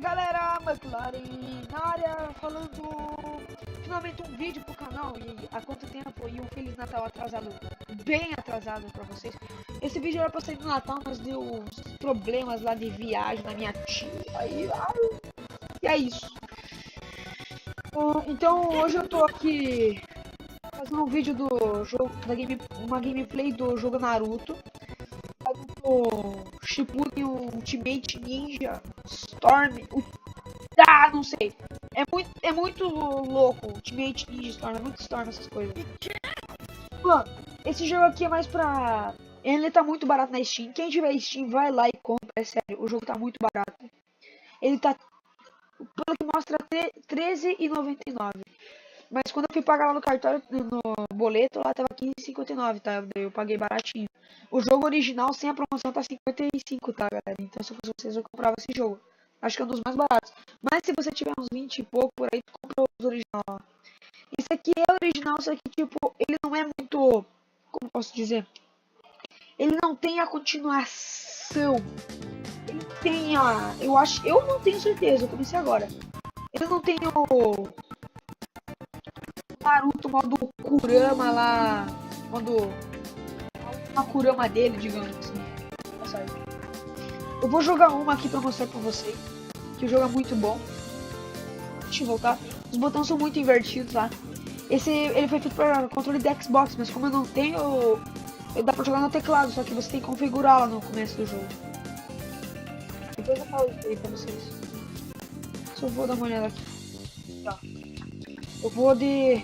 galera, McLaren na área, falando finalmente um vídeo pro canal. E há quanto tempo? E um Feliz Natal atrasado, bem atrasado pra vocês. Esse vídeo era pra sair no Natal, mas deu uns problemas lá de viagem na minha tia. E é isso. Então hoje eu tô aqui fazendo um vídeo do jogo, uma gameplay do jogo Naruto. O Shippuden Ultimate Ninja Storm. Não sei. É muito louco. Ultimate Ninja Storm. É muito Storm essas coisas. Mano, esse jogo aqui é mais pra. Ele tá muito barato na Steam. Quem tiver Steam, vai lá e compra. É sério. O jogo tá muito barato. Ele tá. Pelo que mostra, R$13,99. Mas quando eu fui pagar lá no cartório, no boleto, lá tava R$15,59, tá? Eu paguei baratinho. O jogo original, sem a promoção, tá 55, tá, galera? Então, se eu fosse vocês, eu comprava esse jogo. Acho que é um dos mais baratos. Mas se você tiver uns 20 e pouco por aí, tu comprou os original. Esse aqui é original, só que, tipo, ele não é muito... Como posso dizer? Ele não tem a continuação. Ele tem a... Eu não tenho certeza, eu comecei agora. Ele não tem o... Naruto modo Kurama lá, modo a Kurama dele, digamos assim. Eu vou jogar uma aqui pra mostrar pra vocês, que o jogo é muito bom. Deixa eu voltar. Os botões são muito invertidos lá. Ele foi feito para controle de Xbox, mas como eu não tenho, dá pra jogar no teclado, só que você tem que configurar lá no começo do jogo. Depois eu falo isso aí pra vocês. Só vou dar uma olhada aqui. Tá. Eu vou de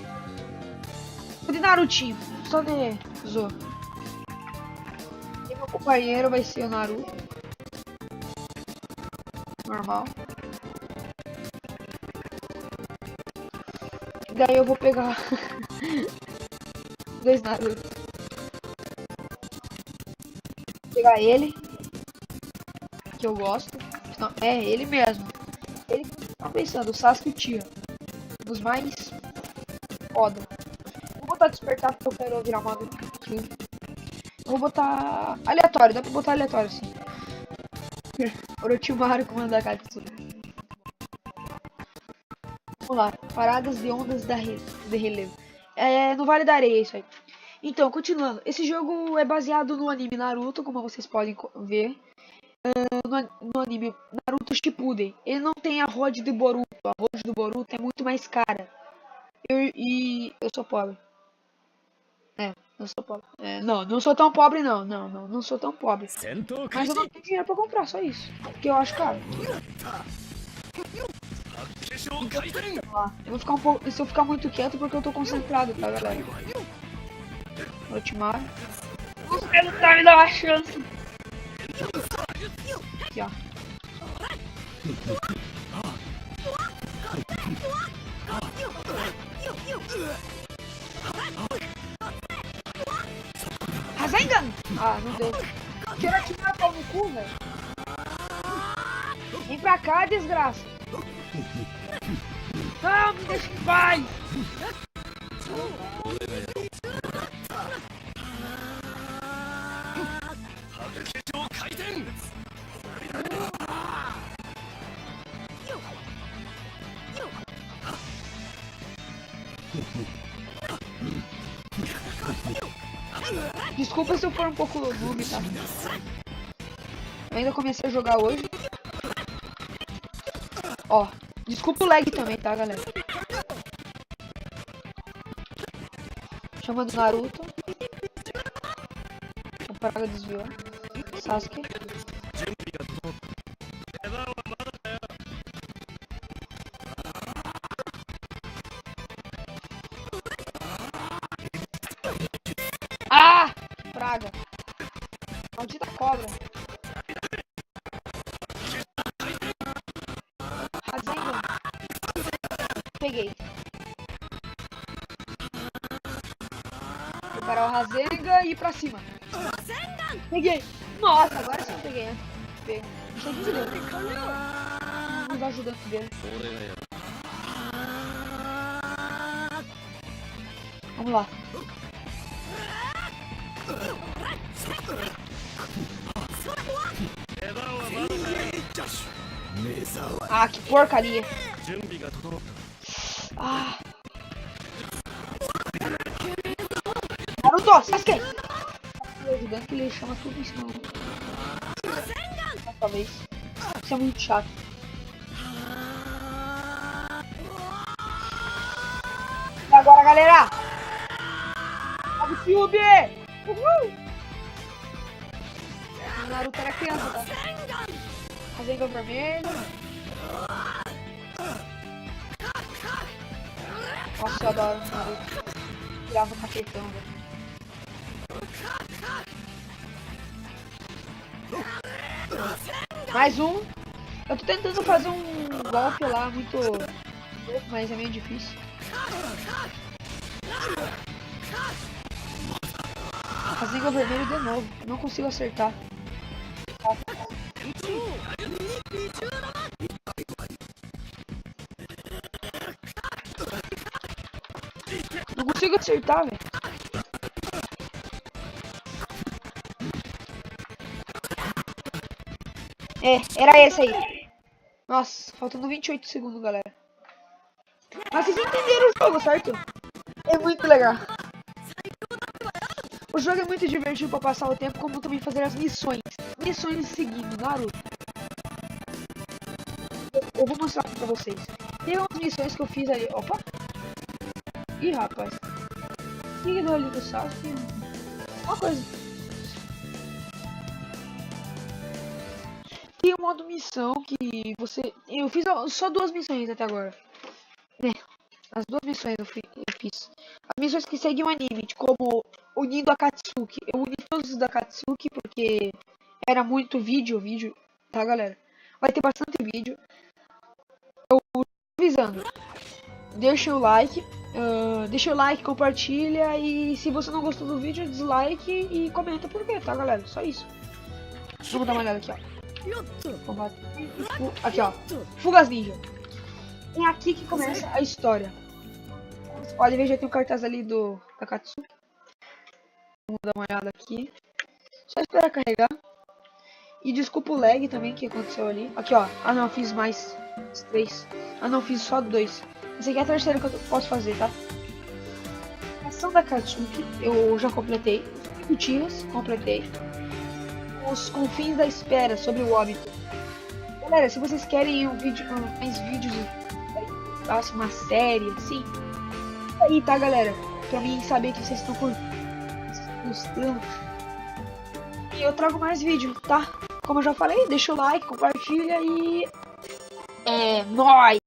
Narutinho, só de Zo. E meu companheiro vai ser o Naruto. Normal. E daí eu vou pegar dois Naruto. Vou pegar ele, que eu gosto. Não, é ele mesmo. Ele que tá pensando, o Sasuke Uchiha. Um dos mais foda. Vou botar despertar porque eu quero virar uma kill. Vou botar aleatório, dá pra botar aleatório sim. Orochimaru comandar Katsu. Vamos lá, paradas de ondas de relevo. No Vale da Areia isso aí. Então, continuando. Esse jogo é baseado no anime Naruto, como vocês podem ver. No anime Naruto Shippuden. Ele não tem a Rod do Boruto. A Rod do Boruto é muito mais cara. Eu sou pobre. Eu sou pobre. Não sou tão pobre não. Não sou tão pobre. Mas eu não tenho dinheiro pra comprar, só isso. Porque eu acho caro. Eu vou ficar um pouco. Se eu ficar muito quieto porque eu tô concentrado, tá, galera? Orochimaru. Ele tá me dando uma chance. Aqui, ó. Rasengan! Não deu. Quero atirar pau no cu, velho. Vem pra cá, desgraça. Não, me deixa em paz. Desculpa se eu for um pouco noob, tá? Eu ainda comecei a jogar hoje. Ó, desculpa o lag também, tá, galera? Chamando Naruto. O Praga desviou. Sasuke. Praga. Maldita cobra. Rasengan. Peguei. Preparar o Rasengan e ir pra cima. Peguei. Nossa, agora sim eu peguei. Pego. Deixa eu desligar. Vamos ajudando dele. Vamos lá. Ah, que porcaria. Ah. Naruto, Sasuke! Tá ajudando que ele chama tudo isso, não. Talvez. Isso é muito chato. E agora, galera? Sobe o Cube! Uhul! O Naruto era criança, tá? Rasengan vermelho. Nossa, eu adoro o Naruto. Tirava o capetão, velho. Mais um. Eu tô tentando fazer um golpe lá muito louco, mas é meio difícil. Rasengan vermelho de novo. Não consigo acertar. Não consigo acertar, velho. É, era esse aí. Nossa, faltando 28 segundos, galera. Mas vocês entenderam o jogo, certo? É muito legal. O jogo é muito divertido pra passar o tempo, como também fazer as missões. Missões seguindo Naruto. Eu vou mostrar pra vocês. Tem umas missões que eu fiz ali. Opa! Ih, rapaz. O que deu ali do Sasuke? Uma coisa. Tem um modo missão que você... Eu fiz só 2 missões até agora. Né? As 2 missões eu fiz. As missões que seguem o anime, como unindo a Katsuki. Eu uni todos os da Katsuki porque era muito vídeo, tá, galera? Vai ter bastante vídeo. Eu tô avisando. Deixa o like, compartilha e se você não gostou do vídeo, dislike e comenta por quê, tá, galera? Só isso. Vamos dar uma olhada aqui, ó. Aqui, ó. Fugas Ninja. É aqui que começa a história. Você pode ver, já tem o cartaz ali da Katsuki. Vamos dar uma olhada aqui. Só esperar carregar. E desculpa o lag também que aconteceu ali. Aqui, ó. Ah, não, eu fiz mais 3. Ah, não, fiz só 2. Esse aqui é a terceira que eu posso fazer, tá? A ação da Katsuki eu já completei. O Tiras, completei. Os Confins da Espera sobre o óbito. Galera, se vocês querem mais vídeos, faço uma série assim, aí, tá, galera? Pra mim saber que vocês estão gostando. E eu trago mais vídeo, tá? Como eu já falei, deixa o like, compartilha e... É nóis!